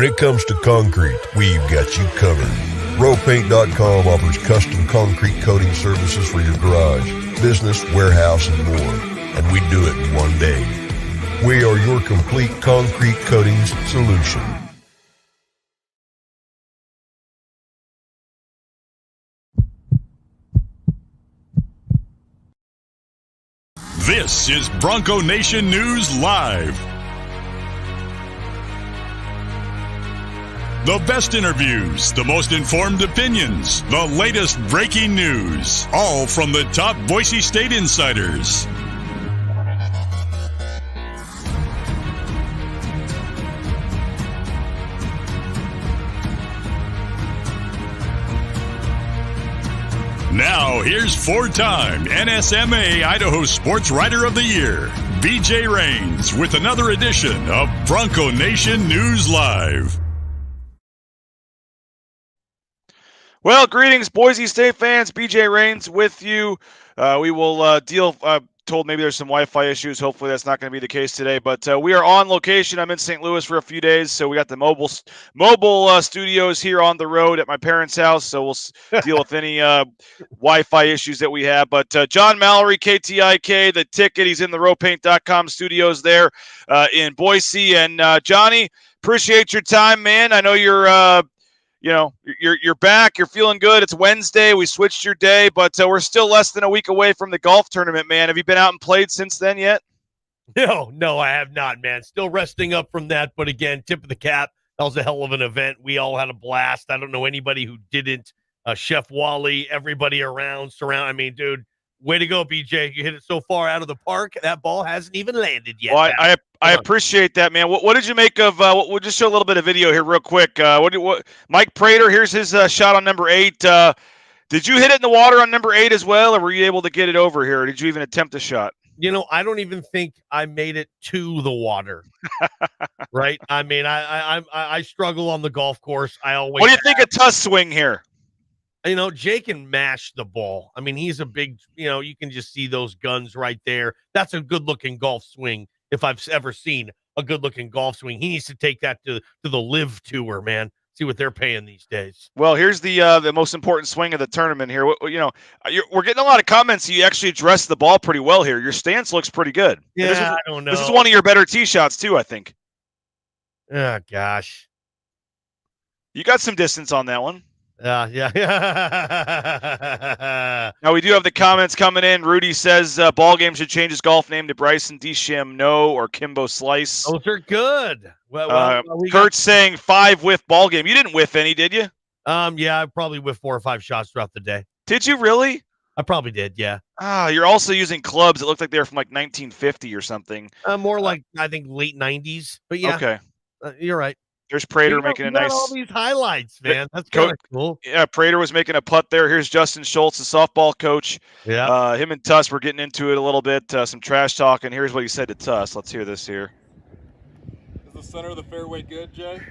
it comes to concrete, we've got you covered. Rowpaint.com offers custom concrete coating services for your garage, business, warehouse, and more. And we do it in one day. We are your complete concrete coatings solution. This is Bronco Nation News Live. The best interviews, the most informed opinions, the latest breaking news, all from the top Boise State insiders. Now, here's four-time NSMA Idaho Sports Writer of the Year, BJ Rains, with another edition of Bronco Nation News Live. Well, greetings, Boise State fans. BJ Rains with you. We will told maybe there's some Wi-Fi issues. Hopefully that's not going to be the case today. But we are on location. I'm in St. Louis for a few days, so we got the mobile studios here on the road at my parents' house. So we'll deal with any Wi-Fi issues that we have. But John Mallory, KTIK, the ticket. He's in the rowpaint.com studios there in Boise. And Johnny, appreciate your time, man. I know you're you're back. You're feeling good. It's Wednesday. We switched your day, but we're still less than a week away from the golf tournament, man. Have you been out and played since then yet? No, I have not, man. Still resting up from that. But again, tip of the cap. That was a hell of an event. We all had a blast. I don't know anybody who didn't. Chef Wally, everybody surround. I mean, dude, way to go, BJ. You hit it so far out of the park. That ball hasn't even landed yet. Well, I appreciate that, man. What did you make of we'll just show a little bit of video here real quick. What Mike Prater, here's his shot on number 8. Did you hit it in the water on number 8 as well, or were you able to get it over here? Or did you even attempt a shot? I don't even think I made it to the water. Right? I mean, I struggle on the golf course. What do you think of Tuss' swing here? Jake can mash the ball. I mean, he's a big, you can just see those guns right there. That's a good-looking golf swing. If I've ever seen a good-looking golf swing, he needs to take that to the Live Tour, man. See what they're paying these days. Well, here's the most important swing of the tournament here. We're getting a lot of comments. You actually addressed the ball pretty well here. Your stance looks pretty good. Yeah, I don't know. This is one of your better tee shots too, I think. Oh gosh, you got some distance on that one. Yeah. Now we do have the comments coming in. Rudy says ball game should change his golf name to Bryson DeChambeau or Kimbo Slice. Those are good. Kurt's saying 5 whiff ball game. You didn't whiff any, did you? Yeah, I probably whiffed 4 or 5 shots throughout the day. Did you really? I probably did, yeah. You're also using clubs that look like they're from like 1950 or something. More like I think late 90s. But yeah, okay, you're right. There's Prater making a nice. All these highlights, man. That's kind of cool. Yeah, Prater was making a putt there. Here's Justin Schultz, the softball coach. Yeah. Him and Tuss were getting into it a little bit. Some trash talk, and here's what he said to Tuss. Let's hear this here. Is the center of the fairway good, Jay?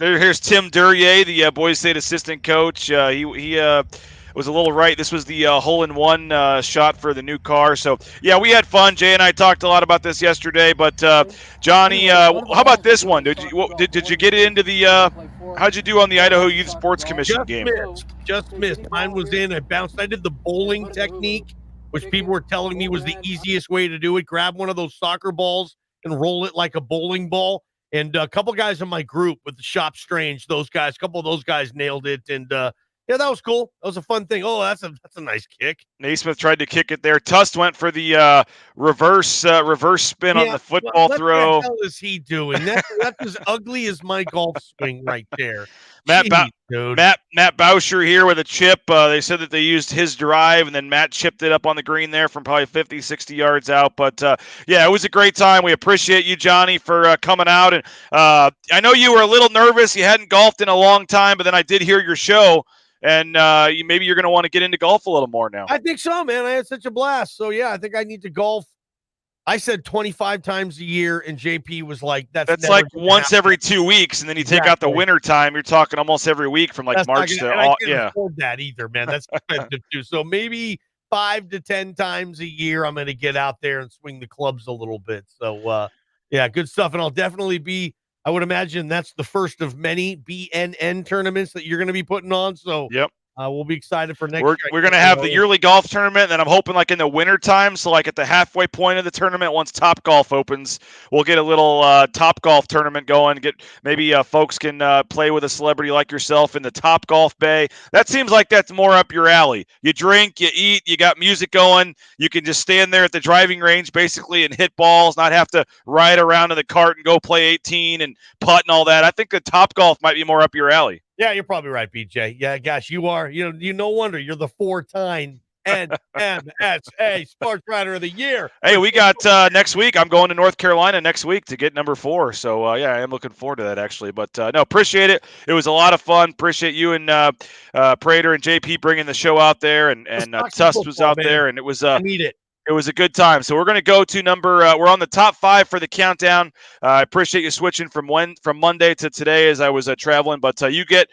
Here's Tim Duryea, the Boise State assistant coach. He was a little right. This was the hole-in-one shot for the new car. So, yeah, we had fun. Jay and I talked a lot about this yesterday. But, Johnny, how about this one? Did you get it into the how'd you do on the Idaho Youth Sports Commission game? Just missed. Mine was in. I bounced. I did the bowling technique, which people were telling me was the easiest way to do it. Grab one of those soccer balls and roll it like a bowling ball. And a couple guys in my group with the Shop Strange, a couple of those guys nailed it. And, yeah, that was cool. That was a fun thing. Oh, that's a nice kick. Naismith tried to kick it there. Tuss went for the reverse spin on the football throw. What the hell is he doing? That's as ugly as my golf swing right there. Matt Bauscher here with a chip. They said that they used his drive, and then Matt chipped it up on the green there from probably 50, 60 yards out. But, yeah, it was a great time. We appreciate you, Johnny, for coming out. And I know you were a little nervous. You hadn't golfed in a long time, but then I did hear your show. And maybe you're going to want to get into golf a little more now. I think so, man. I had such a blast. So, yeah, I think I need to golf. I said 25 times a year, and JP was like, that's like once every 2 weeks, and then you take out the winter time. You're talking almost every week from like March to I can't afford that either, man. That's expensive too. So maybe 5 to 10 times a year, I'm going to get out there and swing the clubs a little bit. So, Yeah, good stuff. And I'll definitely be, I would imagine that's the first of many BNN tournaments that you're going to be putting on. So Yep. we'll be excited for next We're year. going to have the yearly golf tournament, and then I'm hoping like in the winter time, so like at the halfway point of the tournament, once Top Golf opens, we'll get a little Top Golf tournament going. Get maybe folks can play with a celebrity like yourself in the Top Golf Bay. That seems like that's more up your alley. You drink, you eat, you got music going. You can just stand there at the driving range basically and hit balls, not have to ride around in the cart and go play 18 and putt and all that. I think the Top Golf might be more up your alley. Yeah, you're probably right, BJ. Yeah, gosh, you are. You no wonder you're the 4-time NMSA Sports Writer of the Year. Hey, we got next week. I'm going to North Carolina next week to get number 4. So, yeah, I am looking forward to that, actually. But, no, appreciate it. It was a lot of fun. Appreciate you and Prater and JP bringing the show out there. And Tuss was out there. And it was I need it. It was a good time. So we're going to go to we're on the top 5 for the countdown. I appreciate you switching from Monday to today as I was traveling. But you get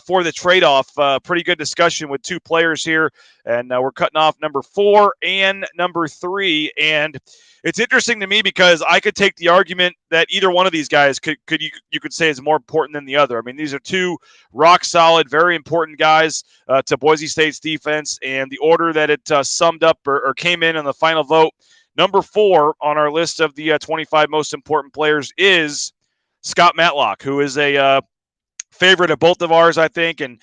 for the trade-off, pretty good discussion with 2 players here. And we're cutting off number 4 and number 3. And it's interesting to me because I could take the argument that either one of these guys you could say is more important than the other. I mean, these are 2 rock solid, very important guys to Boise State's defense, and the order that it summed up or came in on the final vote, number 4 on our list of the 25 most important players is Scott Matlock, who is a favorite of both of ours, I think. And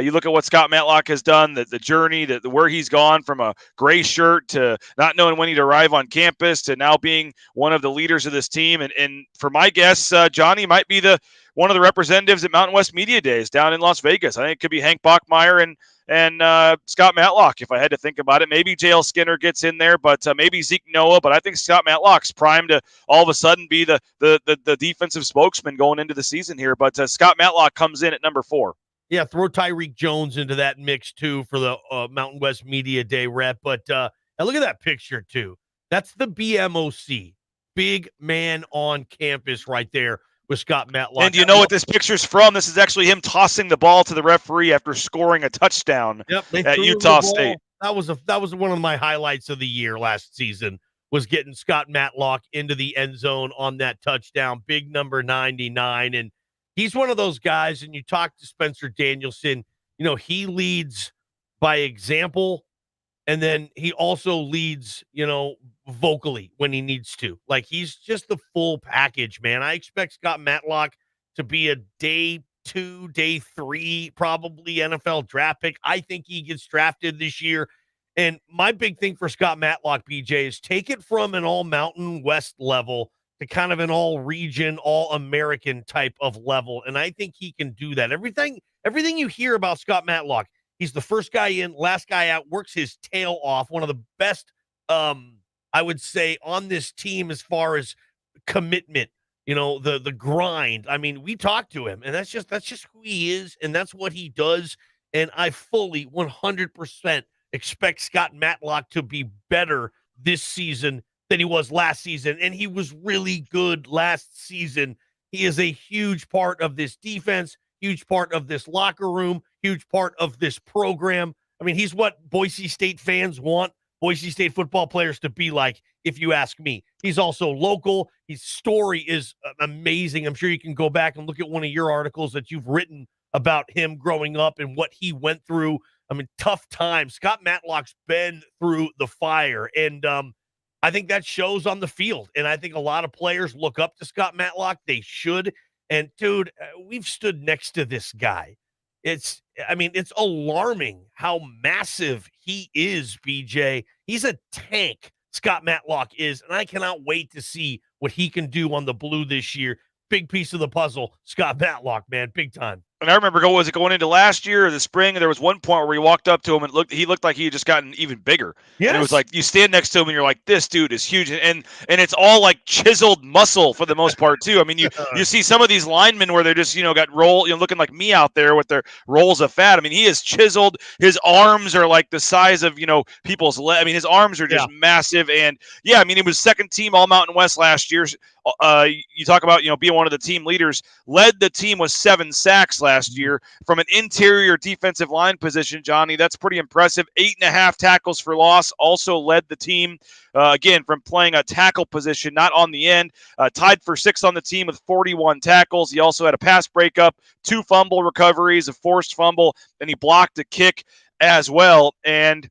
you look at what Scott Matlock has done, the journey, where he's gone from a gray shirt to not knowing when he'd arrive on campus to now being one of the leaders of this team. And for my guess, Johnny might be one of the representatives at Mountain West Media Days down in Las Vegas. I think it could be Hank Bachmeier and Scott Matlock, if I had to think about it. Maybe JL Skinner gets in there, but maybe Zeke Noah. But I think Scott Matlock's primed to all of a sudden be the defensive spokesman going into the season here. But Scott Matlock comes in at number 4. Yeah, throw Tyreek Jones into that mix, too, for the Mountain West Media Day rep. But now look at that picture, too. That's the BMOC, big man on campus right there with Scott Matlock. And do you know what this picture's from? This is actually him tossing the ball to the referee after scoring a touchdown at Utah State. That was one of my highlights of the year last season, was getting Scott Matlock into the end zone on that touchdown, big number 99. And he's one of those guys, and you talk to Spencer Danielson, he leads by example, and then he also leads, vocally when he needs to. Like, he's just the full package, man. I expect Scott Matlock to be a day 2, day 3, probably NFL draft pick. I think he gets drafted this year. And my big thing for Scott Matlock, BJ, is take it from an all Mountain West level to kind of an all region, all American type of level. And I think he can do that. Everything you hear about Scott Matlock, he's the first guy in, last guy out, works his tail off. One of the best, I would say, on this team as far as commitment, the grind. I mean, we talked to him, and that's just who he is, and that's what he does. And I fully 100% expect Scott Matlock to be better this season than he was last season. And he was really good last season. He is a huge part of this defense, huge part of this locker room, huge part of this program. I mean, he's what Boise State fans want Boise State football players to be like, if you ask me. He's also local. His story is amazing. I'm sure you can go back and look at one of your articles that you've written about him growing up and what he went through. I mean, tough times. Scott Matlock's been through the fire, and I think that shows on the field. And I think a lot of players look up to Scott Matlock. They should. And, dude, we've stood next to this guy. It's alarming how massive he is, BJ. He's a tank, Scott Matlock is, and I cannot wait to see what he can do on the blue this year. Big piece of the puzzle, Scott Matlock, man, big time. And I remember going into last year or the spring, there was one point where we walked up to him and he looked like he had just gotten even bigger. Yes. And it was like you stand next to him and you're like, this dude is huge. And it's all like chiseled muscle for the most part too. I mean, you see some of these linemen where they're just, got looking like me out there with their rolls of fat. I mean, he is chiseled. His arms are like the size of, people's legs. I mean, his arms are just massive. And yeah, I mean, it was second team All Mountain West last year. you talk about, being one of the team leaders, led the team with 7 sacks last year from an interior defensive line position, Johnny. That's pretty impressive. 8.5 tackles for loss, also led the team, again, from playing a tackle position, not on the end. Tied for 6th on the team with 41 tackles. He also had a pass breakup, 2 fumble recoveries, a forced fumble, and he blocked a kick as well. And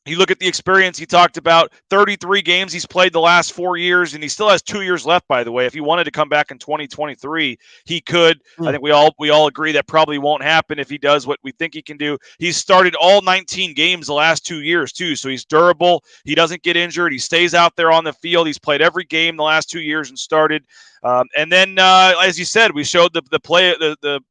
you look at the experience he talked about, 33 games he's played the last 4 years, and he still has 2 years left, by the way. If he wanted to come back in 2023, he could. I think we all agree that probably won't happen if he does what we think he can do. He's started all 19 games the last 2 years, too, so he's durable. He doesn't get injured. He stays out there on the field. He's played every game the last 2 years and started. And then, as you said, we showed the play, the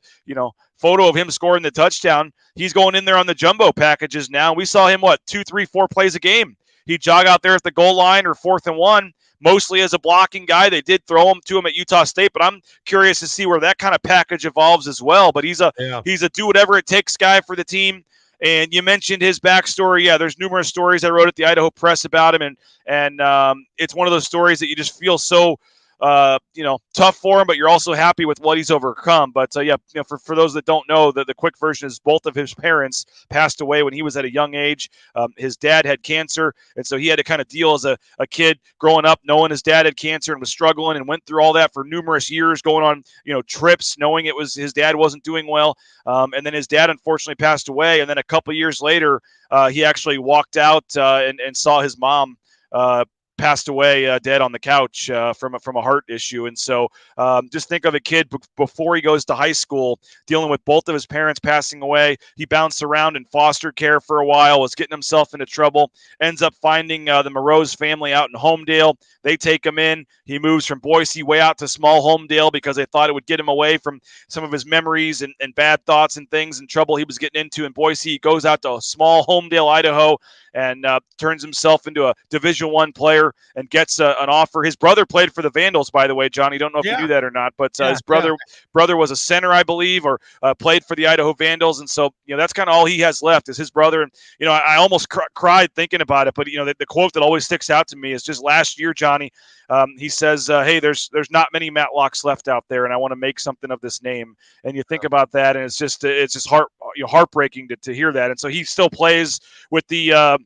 photo of him scoring the touchdown. He's going in there on the jumbo packages now. We saw him, 2, 3, 4 plays a game. He'd jog out there at the goal line or 4th and 1, mostly as a blocking guy. They did throw him to him at Utah State, but I'm curious to see where that kind of package evolves as well. But he's a do whatever it takes guy for the team. And you mentioned his backstory. Yeah, there's numerous stories I wrote at the Idaho Press about him, and it's one of those stories that you just feel so tough for him, but you're also happy with what he's overcome. But for those that don't know, the quick version is both of his parents passed away when he was at a young age. His dad had cancer, and so he had to kind of deal as a kid growing up, knowing his dad had cancer and was struggling, and went through all that for numerous years, going on trips, knowing it was his dad wasn't doing well. And then his dad unfortunately passed away, and then a couple years later, he actually walked out and saw his mom passed away dead on the couch from a heart issue. And so just think of a kid before he goes to high school dealing with both of his parents passing away. He bounced around in foster care for a while, was getting himself into trouble, ends up finding the Moreau's family out in Homedale. They take him in. He moves from Boise way out to small Homedale because they thought it would get him away from some of his memories and bad thoughts and things and trouble he was getting into in Boise. He goes out to small Homedale, Idaho, and turns himself into a Division I player and gets an offer. His brother played for the Vandals, by the way, Johnny. Don't know if you knew that or not, but his brother was a center, I believe, or played for the Idaho Vandals. And so, that's kind of all he has left is his brother. And, I almost cried thinking about it, but, the quote that always sticks out to me is just last year, Johnny, he says, hey, there's not many Matlocks left out there, and I want to make something of this name. And you think about that, and it's just heartbreaking to hear that. And so he still plays with the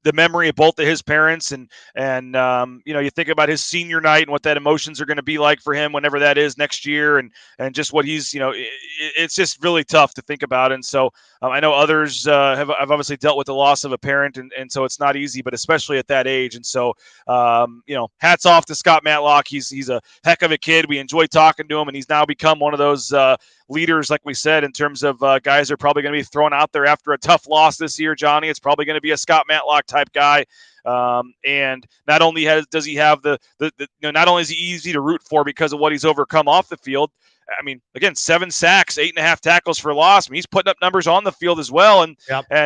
the memory of both of his parents, and you think about his senior night and what that emotions are going to be like for him whenever that is next year, and just what he's it's just really tough to think about. And so I know others have obviously dealt with the loss of a parent, and so it's not easy, but especially at that age. And so hats off to Scott Matlock. He's a heck of a kid. We enjoy talking to him, and he's now become one of those leaders, like we said, in terms of guys that are probably going to be thrown out there after a tough loss this year, Johnny. It's probably going to be a Scott Matlock type guy. And not only does he have not only is he easy to root for because of what he's overcome off the field. I mean, again, 7 sacks, 8.5 tackles for loss. I mean, he's putting up numbers on the field as well. And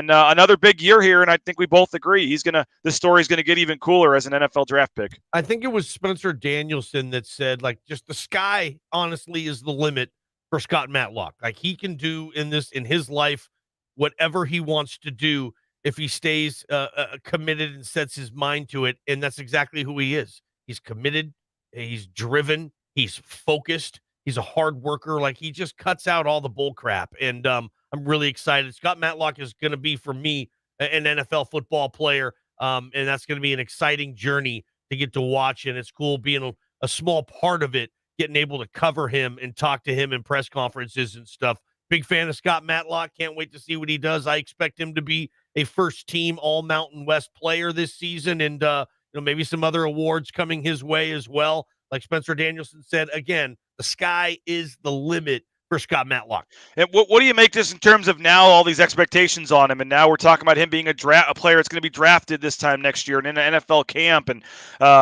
another big year here. And I think we both agree this story's going to get even cooler as an NFL draft pick. I think it was Spencer Danielson that said, just the sky, honestly, is the limit for Scott Matlock. Like, he can do in his life whatever he wants to do if he stays committed and sets his mind to it. And that's exactly who he is. He's committed. He's driven. He's focused. He's a hard worker. Like, he just cuts out all the bull crap. And I'm really excited. Scott Matlock is going to be, for me, an NFL football player. And that's going to be an exciting journey to get to watch. And it's cool being a small part of it, getting able to cover him and talk to him in press conferences and stuff. Big fan of Scott Matlock. Can't wait to see what he does. I expect him to be a first-team All-Mountain West player this season, and maybe some other awards coming his way as well. Like Spencer Danielson said, again, the sky is the limit for Scott Matlock. And what do you make this in terms of now all these expectations on him? And now we're talking about him being a player that's going to be drafted this time next year and in an NFL camp and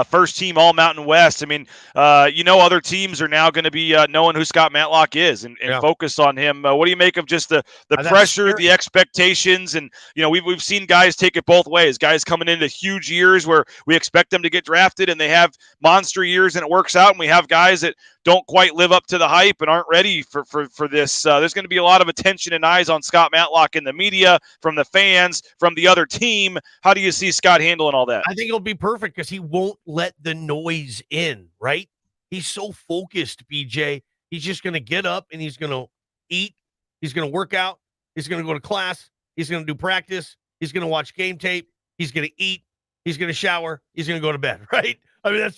first team All Mountain West. I mean, other teams are now going to be knowing who Scott Matlock is and focus on him. What do you make of just the pressure, the expectations? And, we've seen guys take it both ways. Guys coming into huge years where we expect them to get drafted and they have monster years and it works out. And we have guys that don't quite live up to the hype and aren't ready for this. There's going to be a lot of attention and eyes on Scott Matlock in the media, from the fans, from the other team. How do you see Scott handling all that? I think it'll be perfect because he won't let the noise in, right? He's so focused, BJ. He's just going to get up and he's going to eat. He's going to work out. He's going to go to class. He's going to do practice. He's going to watch game tape. He's going to eat. He's going to shower. He's going to go to bed, right? I mean,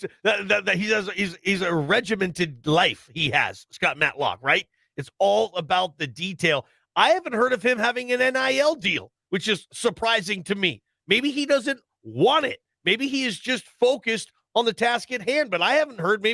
he's a regimented life he has, Scott Matlock, right? It's all about the detail. I haven't heard of him having an NIL deal, which is surprising to me. Maybe he doesn't want it. Maybe he is just focused on the task at hand, but I haven't heard.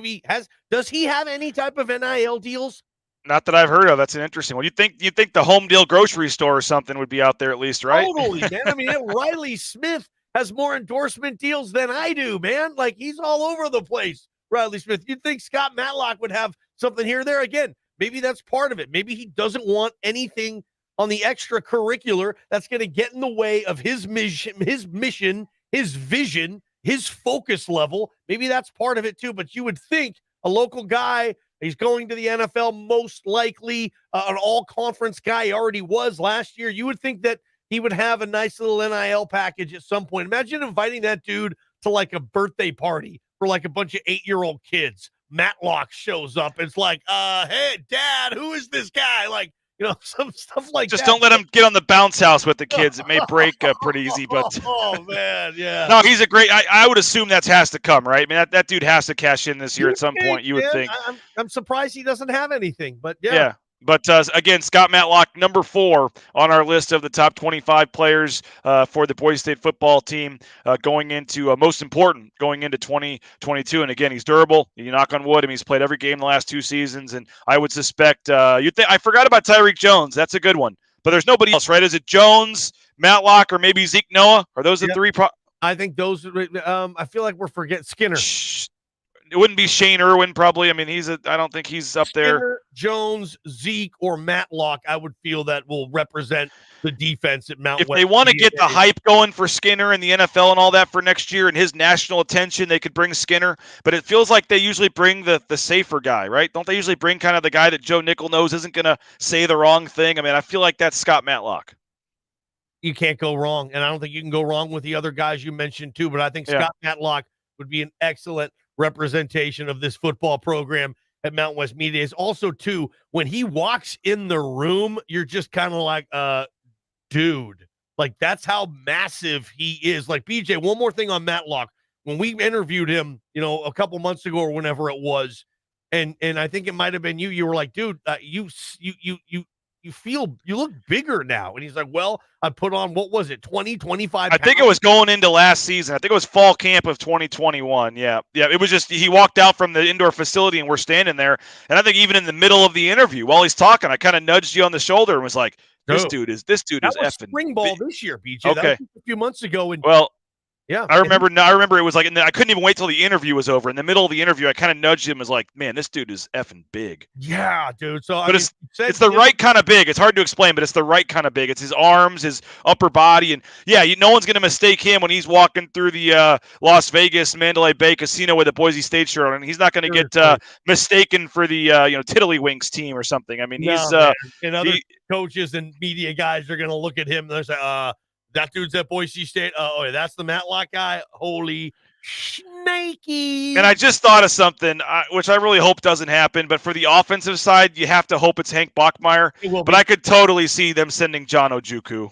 Does he have any type of NIL deals? Not that I've heard of. That's an interesting one. You think the Home Deal grocery store or something would be out there at least, right? Totally, man. I mean, Riley Smith has more endorsement deals than I do, man. Like, he's all over the place, Riley Smith. You'd think Scott Matlock would have something here or there. Again, maybe that's part of it. Maybe he doesn't want anything on the extracurricular that's going to get in the way of his mission, his vision, his focus level. Maybe that's part of it too. But you would think a local guy, he's going to the NFL, most likely an all-conference guy. He already was last year. You would think that he would have a nice little NIL package at some point. Imagine inviting that dude to like a birthday party for like a bunch of 8-year-old kids. Matlock shows up. It's like, hey, Dad, who is this guy? Like, some stuff like Just that. don't let him get on the bounce house with the kids. It may break pretty easy, but oh man, yeah. No, he's a great. I would assume that has to come, right? I mean, that dude has to cash in this year at some point. You would think. I'm surprised he doesn't have anything, but yeah. Yeah. But again, Scott Matlock, number 4 on our list of the top 25 players for the Boise State football team going into most important going into 2022. And again, he's durable. You knock on wood. I mean, he's played every game in the last 2 seasons. And I would suspect I forgot about Tyreek Jones. That's a good one. But there's nobody else, right? Is it Jones, Matlock, or maybe Zeke Noah? Are those the 3? I think those. I feel like we're forgetting Skinner. It wouldn't be Shane Irwin, probably. I mean, I don't think he's up there. Skinner, Jones, Zeke, or Matlock, I would feel that will represent the defense at Mount If West. they want to get the hype going for Skinner and the NFL and all that for next year and his national attention, they could bring Skinner. But it feels like they usually bring the safer guy, right? Don't they usually bring kind of the guy that Joe Nickel knows isn't going to say the wrong thing? I mean, I feel like that's Scott Matlock. You can't go wrong, and I don't think you can go wrong with the other guys you mentioned too, but I think Scott Matlock would be an excellent representation of this football program at Mountain West Media Days. Also, too, when he walks in the room, you're just kind of like, dude, like that's how massive he is. Like, BJ, one more thing on Matlock. When we interviewed him, a couple months ago or whenever it was, and I think it might have been you were like, dude, you look bigger now. And he's like, well, I put on, what was it, 20, 25 pounds? I think it was going into last season. I think it was fall camp of 2021. Yeah. It was just, he walked out from the indoor facility and we're standing there. And I think even in the middle of the interview, while he's talking, I kind of nudged you on the shoulder and was like, this dude is effing spring ball this year, BJ. Okay. That was a few months ago. And yeah, I remember it was like, I couldn't even wait till the interview was over. In the middle of the interview, I kind of nudged him, and was like, man, this dude is effing big. Yeah, dude. So, it's the right kind of big. It's hard to explain, but it's the right kind of big. It's his arms, his upper body, and no one's going to mistake him when he's walking through the Las Vegas Mandalay Bay Casino with a Boise State shirt on, and he's not going to get mistaken for the Tiddlywinks team or something. I mean, and other coaches and media guys are going to look at him and they're say, that dude's at Boise State. That's the Matlock guy. Holy snaky. And I just thought of something, which I really hope doesn't happen. But for the offensive side, you have to hope it's Hank Bachmeier. But I could totally see them sending John Ojukwu.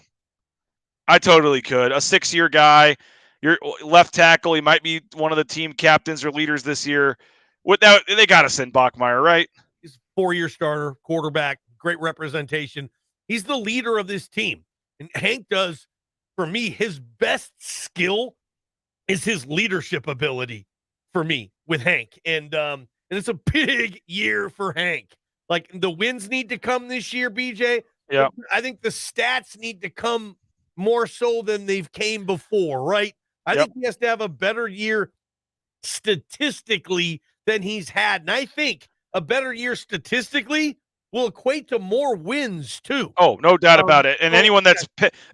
I totally could. A 6-year guy. Your left tackle. He might be one of the team captains or leaders this year. They got to send Bachmeier, right? He's a 4-year starter, quarterback, great representation. He's the leader of this team. And Hank does. For me, his best skill is his leadership ability for me with Hank. And it's a big year for Hank. Like, the wins need to come this year, BJ. Yeah. I think the stats need to come more so than they've came before, right? I think he has to have a better year statistically than he's had. And I think a better year statistically will equate to more wins too. Oh, no doubt about it. And so-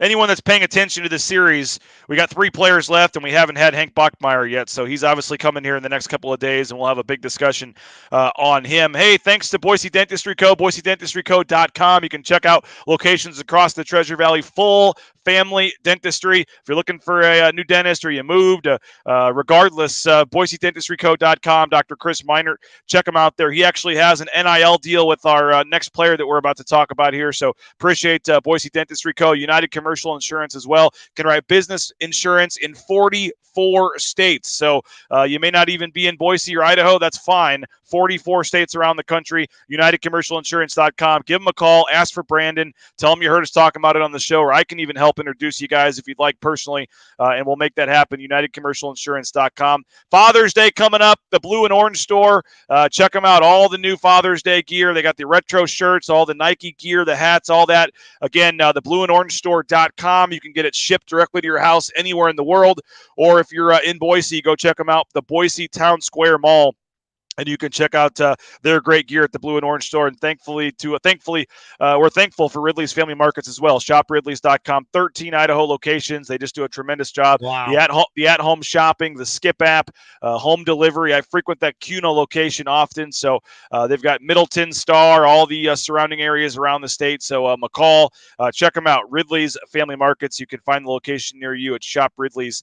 anyone that's paying attention to the series, we got 3 players left, and we haven't had Hank Bachmeier yet. So he's obviously coming here in the next couple of days, and we'll have a big discussion on him. Hey, thanks to Boise Dentistry Co. BoiseDentistryCo.com. You can check out locations across the Treasure Valley. Full family dentistry. If you're looking for a new dentist or you moved, regardless, BoiseDentistryCo.com. Dr. Chris Meinert, check him out there. He actually has an NIL deal with our next player that we're about to talk about here. So appreciate Boise Dentistry Co. United Commercial Insurance as well. Can write business insurance in 44 states. So you may not even be in Boise or Idaho. That's fine. 44 states around the country. UnitedCommercialInsurance.com. Give them a call. Ask for Brandon. Tell him you heard us talking about it on the show, or I can even help introduce you guys if you'd like personally, and we'll make that happen. UnitedCommercialInsurance.com. Father's Day coming up. The Blue and Orange store. Check them out. All the new Father's Day gear. They got the retro shirts, all the Nike gear, the hats, all that. Again, the blueandorangestore.com. You can get it shipped directly to your house anywhere in the world. Or if you're in Boise, go check them out. The Boise Town Square Mall. And you can check out their great gear at the Blue and Orange store. And thankfully, we're thankful for Ridley's Family Markets as well. ShopRidleys.com, 13 Idaho locations. They just do a tremendous job. Wow. The at-home shopping, the Skip app, home delivery. I frequent that Kuna location often. So they've got Middleton, Star, all the surrounding areas around the state. So McCall, check them out. Ridley's Family Markets. You can find the location near you at ShopRidleys.com.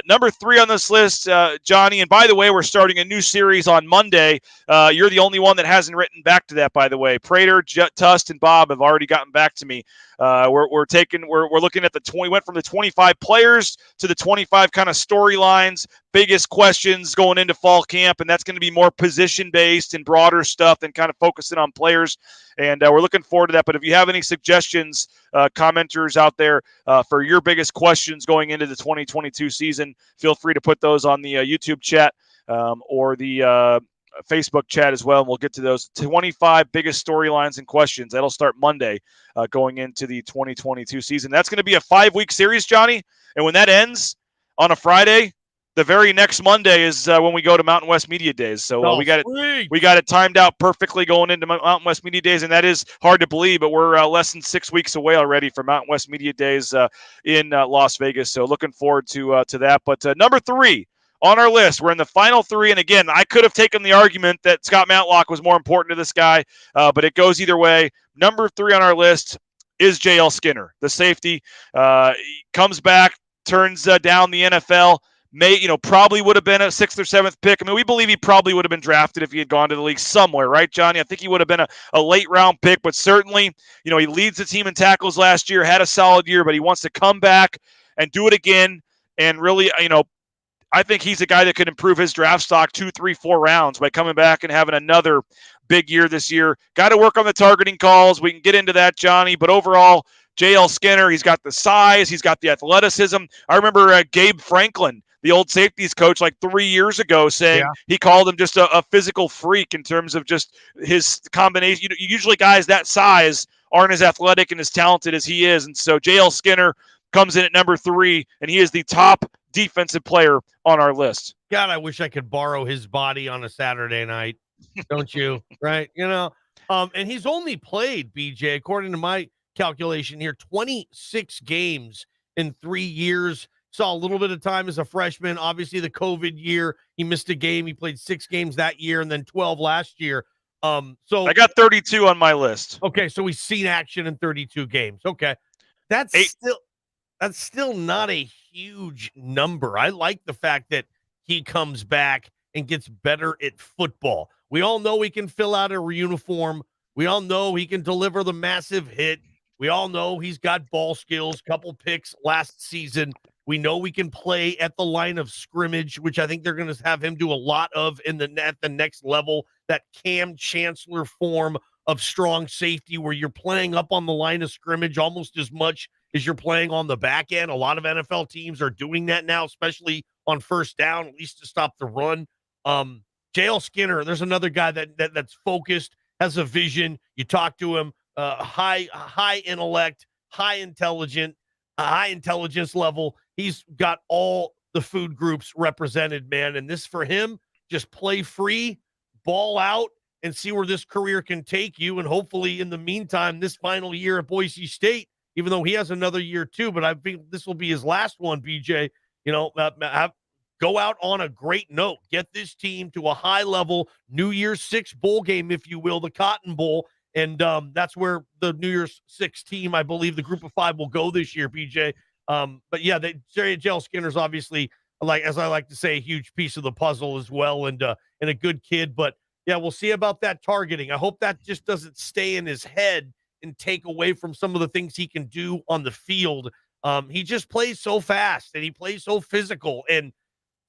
Number 3 on this list, Johnny, and by the way, we're starting a new series on Monday. You're the only one that hasn't written back to that, by the way. Prater, Tust, and Bob have already gotten back to me. We're looking at went from the 25 players to the 25 kind of storylines, biggest questions going into fall camp, and that's going to be more position-based and broader stuff than kind of focusing on players. And we're looking forward to that. But if you have any suggestions, commenters out there for your biggest questions going into the 2022 season, feel free to put those on the YouTube chat or the Facebook chat as well, and we'll get to those 25 biggest storylines and questions. That'll start Monday going into the 2022 season. That's going to be a 5-week series, Johnny, and when that ends on a Friday, the very next Monday is when we go to Mountain West Media Days. So we got it timed out perfectly going into Mountain West Media Days, and that is hard to believe, but we're less than 6 weeks away already from Mountain West Media Days in Las Vegas. So looking forward to that. But number 3 on our list, we're in the final 3, and again, I could have taken the argument that Scott Matlock was more important to this guy, but it goes either way. Number 3 on our list is J.L. Skinner, the safety. He comes back, turns down the NFL. Probably would have been a 6th or 7th pick. I mean, we believe he probably would have been drafted if he had gone to the league somewhere, right, Johnny? I think he would have been a late round pick, but certainly, he leads the team in tackles last year, had a solid year, but he wants to come back and do it again. And really, I think he's a guy that could improve his draft stock 2, 3, 4 rounds by coming back and having another big year this year. Got to work on the targeting calls. We can get into that, Johnny, but overall, J.L. Skinner, he's got the size, he's got the athleticism. I remember Gabe Franklin, the old safeties coach, like 3 years ago, saying he called him just a physical freak in terms of just his combination. Usually guys that size aren't as athletic and as talented as he is. And so J.L. Skinner comes in at number 3, and he is the top defensive player on our list. God, I wish I could borrow his body on a Saturday night. Don't you? Right? And he's only played, BJ, according to my calculation here, 26 games in 3 years. Saw a little bit of time as a freshman. Obviously, the COVID year, he missed a game. He played 6 games that year and then 12 last year. So I got 32 on my list. Okay, so he's seen action in 32 games. Okay, that's still not a huge number. I like the fact that he comes back and gets better at football. We all know he can fill out a uniform. We all know he can deliver the massive hit. We all know he's got ball skills, couple picks last season. We know we can play at the line of scrimmage, which I think they're going to have him do a lot of at the next level, that Cam Chancellor form of strong safety where you're playing up on the line of scrimmage almost as much as you're playing on the back end. A lot of NFL teams are doing that now, especially on first down, at least to stop the run. J.L. Skinner, there's another guy that's focused, has a vision. You talk to him, high intellect, high intelligence level. He's got all the food groups represented, man. And this for him, just play free, ball out, and see where this career can take you. And hopefully in the meantime, this final year at Boise State, even though he has another year too, but I think this will be his last one, BJ, go out on a great note, get this team to a high level New Year's Six bowl game, if you will, the Cotton Bowl. And that's where the New Year's Six team, I believe the group of 5 will go this year, BJ. But yeah, JL Skinner's obviously, as I like to say, a huge piece of the puzzle as well, and a good kid. But yeah, we'll see about that targeting. I hope that just doesn't stay in his head and take away from some of the things he can do on the field. He just plays so fast and he plays so physical. And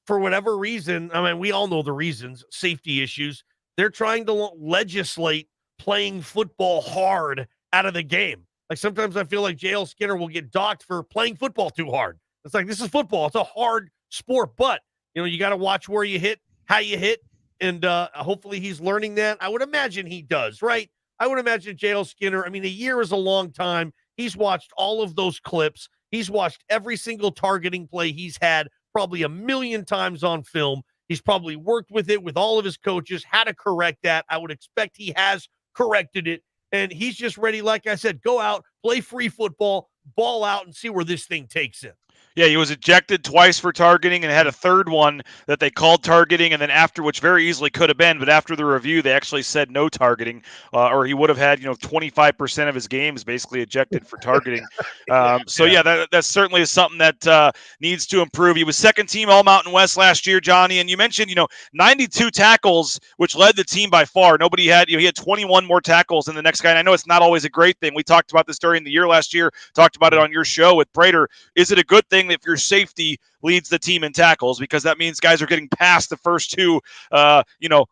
for whatever reason, I mean, we all know the reasons, safety issues. They're trying to legislate playing football hard out of the game. Like sometimes I feel like JL Skinner will get docked for playing football too hard. It's like, this is football. It's a hard sport, but you got to watch where you hit, how you hit. And hopefully he's learning that. I would imagine he does, right? I would imagine JL Skinner, I mean, a year is a long time. He's watched all of those clips. He's watched every single targeting play he's had probably a million times on film. He's probably worked with it with all of his coaches, how to correct that. I would expect he has corrected it. And he's just ready, like I said, go out, play free football, ball out, and see where this thing takes him. Yeah, he was ejected twice for targeting and had a third one that they called targeting, and then after, which very easily could have been, but after the review, they actually said no targeting, or he would have had 25% of his games basically ejected for targeting. That certainly is something that needs to improve. He was second team All Mountain West last year, Johnny, and you mentioned 92 tackles, which led the team by far. Nobody had he had 21 more tackles than the next guy. And I know it's not always a great thing. We talked about this during the year last year. Talked about it on your show with Prater. Is it a good thing if your safety leads the team in tackles, because that means guys are getting past the first two,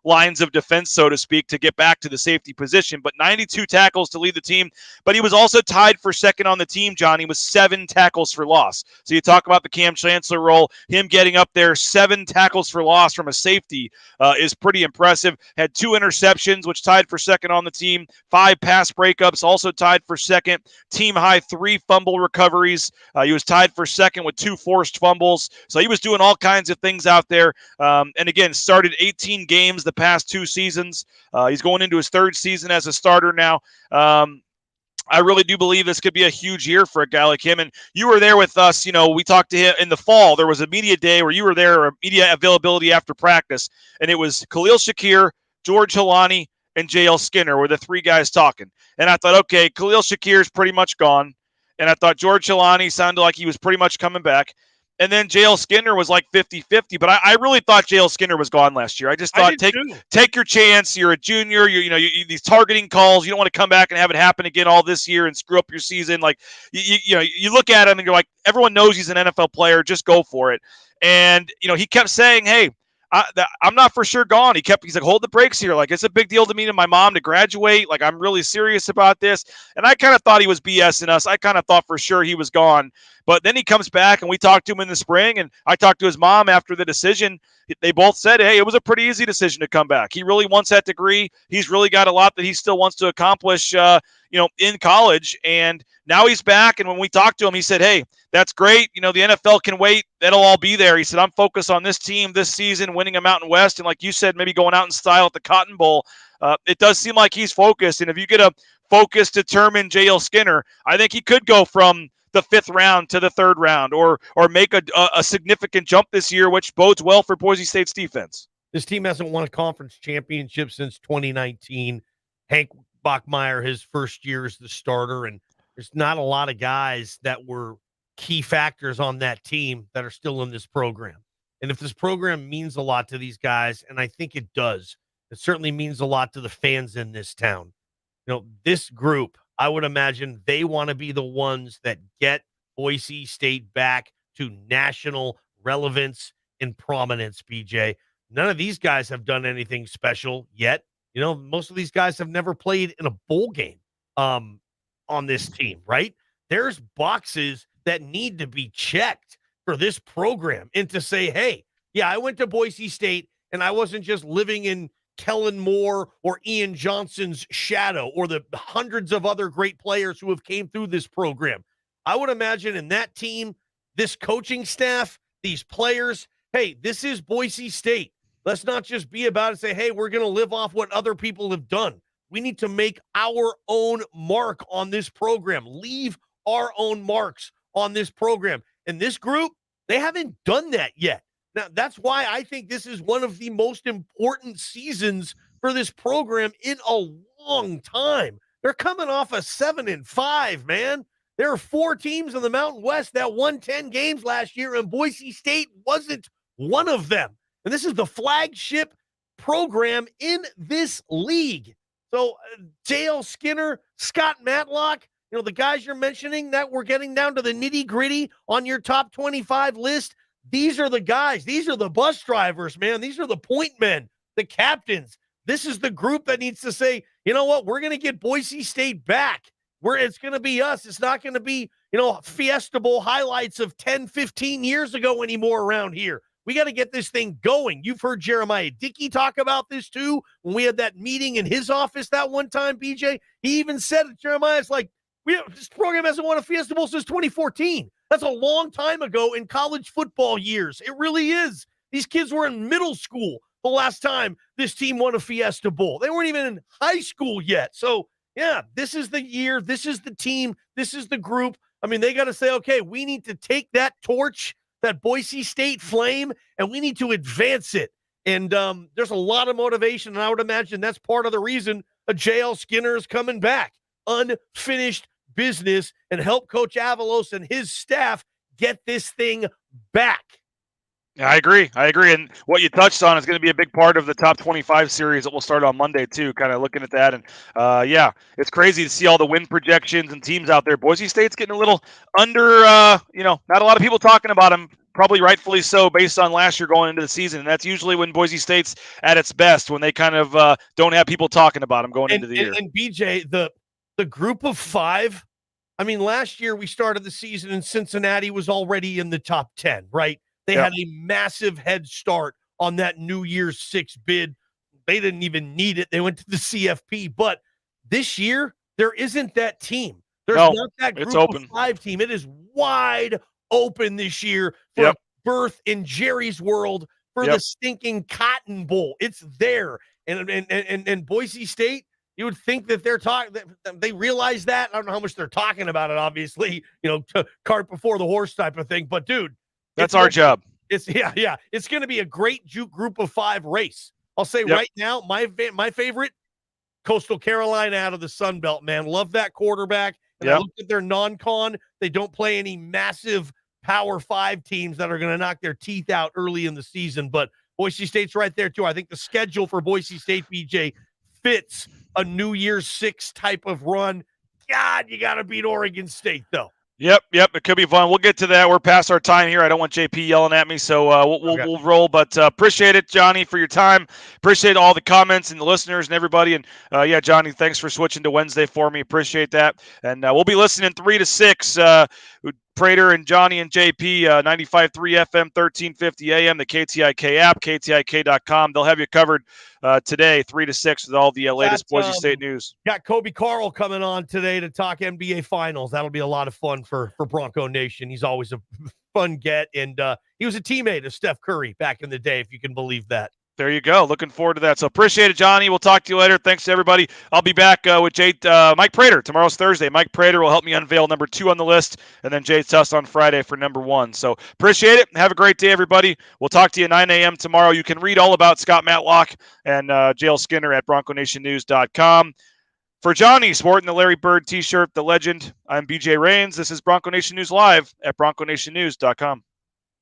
lines of defense, so to speak, to get back to the safety position? But 92 tackles to lead the team. But he was also tied for second on the team, Johnny, with 7 tackles for loss. So you talk about the Cam Chancellor role, him getting up there, 7 tackles for loss from a safety is pretty impressive. Had 2 interceptions, which tied for second on the team. 5 pass breakups, also tied for second. Team high 3 fumble recoveries. He was tied for second with 2 forced fumbles. So he was doing all kinds of things out there. And again, started 18 games the past 2 seasons. He's going into his 3rd season as a starter now. I really do believe this could be a huge year for a guy like him. And you were there with us. We talked to him in the fall. There was a media day where you were there, or media availability after practice. And it was Khalil Shakir, George Halani, and JL Skinner were the 3 guys talking. And I thought, okay, Khalil Shakir's pretty much gone. And I thought George Halani sounded like he was pretty much coming back. And then JL Skinner was like 50-50, but I really thought JL Skinner was gone last year. I just thought, take your chance. You're a junior. These targeting calls. You don't want to come back and have it happen again all this year and screw up your season. Like you look at him and you're like, everyone knows he's an NFL player. Just go for it. And he kept saying, hey, I'm not for sure gone. He's like, hold the brakes here. Like, it's a big deal to me and my mom to graduate. Like, I'm really serious about this. And I kind of thought he was BSing us. I kind of thought for sure he was gone. But then he comes back, and we talked to him in the spring, and I talked to his mom after the decision. They both said, hey, it was a pretty easy decision to come back. He really wants that degree. He's really got a lot that he still wants to accomplish, in college. And now he's back. And when we talked to him, he said, hey, that's great. The NFL can wait. That'll all be there. He said, I'm focused on this team this season, winning a Mountain West. And like you said, maybe going out in style at the Cotton Bowl. It does seem like he's focused. And if you get a focused, determined JL Skinner, I think he could go from the 5th round to the 3rd round, or make a significant jump this year, which bodes well for Boise State's defense. This team hasn't won a conference championship since 2019. Hank Bachmeier, his first year as the starter, and there's not a lot of guys that were key factors on that team that are still in this program. And if this program means a lot to these guys, and I think it does, it certainly means a lot to the fans in this town. This group, I would imagine they want to be the ones that get Boise State back to national relevance and prominence, BJ. None of these guys have done anything special yet. Most of these guys have never played in a bowl game on this team, right? There's boxes that need to be checked for this program, and to say, hey, yeah, I went to Boise State and I wasn't just living in Kellen Moore or Ian Johnson's shadow, or the hundreds of other great players who have came through this program. I would imagine in that team, this coaching staff, these players, hey, this is Boise State. Let's not just be about it, say, hey, we're going to live off what other people have done. We need to make our own mark on this program, leave our own marks on this program. And this group, they haven't done that yet. Now, that's why I think this is one of the most important seasons for this program in a long time. They're coming off a 7-5, man. There are 4 teams in the Mountain West that won 10 games last year, and Boise State wasn't one of them. And this is the flagship program in this league. So J.L. Skinner, Scott Matlock, the guys you're mentioning that we're getting down to the nitty-gritty on your top 25 list, these are the guys. These are the bus drivers, man. These are the point men, the captains. This is the group that needs to say, you know what, we're going to get Boise State back. It's going to be us. It's not going to be, Fiesta Bowl highlights of 10, 15 years ago anymore around here. We got to get this thing going. You've heard Jeremiah Dickey talk about this too. When we had that meeting in his office that one time, BJ, he even said it. Jeremiah's like, this program hasn't won a Fiesta Bowl since 2014. That's a long time ago in college football years. It really is. These kids were in middle school the last time this team won a Fiesta Bowl. They weren't even in high school yet. So, yeah, this is the year. This is the team. This is the group. I mean, they got to say, okay, we need to take that torch, that Boise State flame, and we need to advance it. And there's a lot of motivation, and I would imagine that's part of the reason a J.L. Skinner is coming back. Unfinished business, and help Coach Avalos and his staff get this thing back. Yeah, I agree. And what you touched on is going to be a big part of the top 25 series that will start on Monday too, kind of looking at that. And yeah, it's crazy to see all the win projections and teams out there. Boise State's getting a little under, not a lot of people talking about them, probably rightfully so based on last year going into the season. And that's usually when Boise State's at its best, when they kind of don't have people talking about them going into the year. And BJ, the group of 5, I mean, last year we started the season and Cincinnati was already in the top 10, right? They had a massive head start on that New Year's 6 bid. They didn't even need it. They went to the CFP. But this year, there isn't that team. There's not that group of 5 team. It is wide open this year for a berth in Jerry's world for the stinking Cotton Bowl. It's there. And Boise State, you would think that they realize that. I don't know how much they're talking about it, obviously, cart before the horse type of thing. But, dude, that's our job. It's It's going to be a great group of 5 race. I'll say right now, my favorite, Coastal Carolina out of the Sun Belt, man. Love that quarterback. And I looked at their non-con. They don't play any massive Power 5 teams that are going to knock their teeth out early in the season. But Boise State's right there, too. I think the schedule for Boise State, BJ, fits a New Year's 6 type of run. God, you got to beat Oregon State, though. Yep. It could be fun. We'll get to that. We're past our time here. I don't want JP yelling at me, so we'll roll. But appreciate it, Johnny, for your time. Appreciate all the comments and the listeners and everybody. And Johnny, thanks for switching to Wednesday for me. Appreciate that. And we'll be listening 3 to 6. Prater and Johnny and JP, 95.3 FM, 1350 AM, the KTIK app, KTIK.com. They'll have you covered today, 3 to 6, with all the latest Boise State news. Got Kobe Carl coming on today to talk NBA Finals. That'll be a lot of fun for Bronco Nation. He's always a fun get, and he was a teammate of Steph Curry back in the day, if you can believe that. There you go. Looking forward to that. So appreciate it, Johnny. We'll talk to you later. Thanks to everybody. I'll be back with Mike Prater. Tomorrow's Thursday. Mike Prater will help me unveil number 2 on the list, and then Jay Tuss on Friday for number 1. So appreciate it. Have a great day, everybody. We'll talk to you at 9 a.m. tomorrow. You can read all about Scott Matlock and J.L. Skinner at BroncoNationNews.com. For Johnny, sporting the Larry Bird t-shirt, the legend, I'm BJ Rains. This is Bronco Nation News Live at BroncoNationNews.com.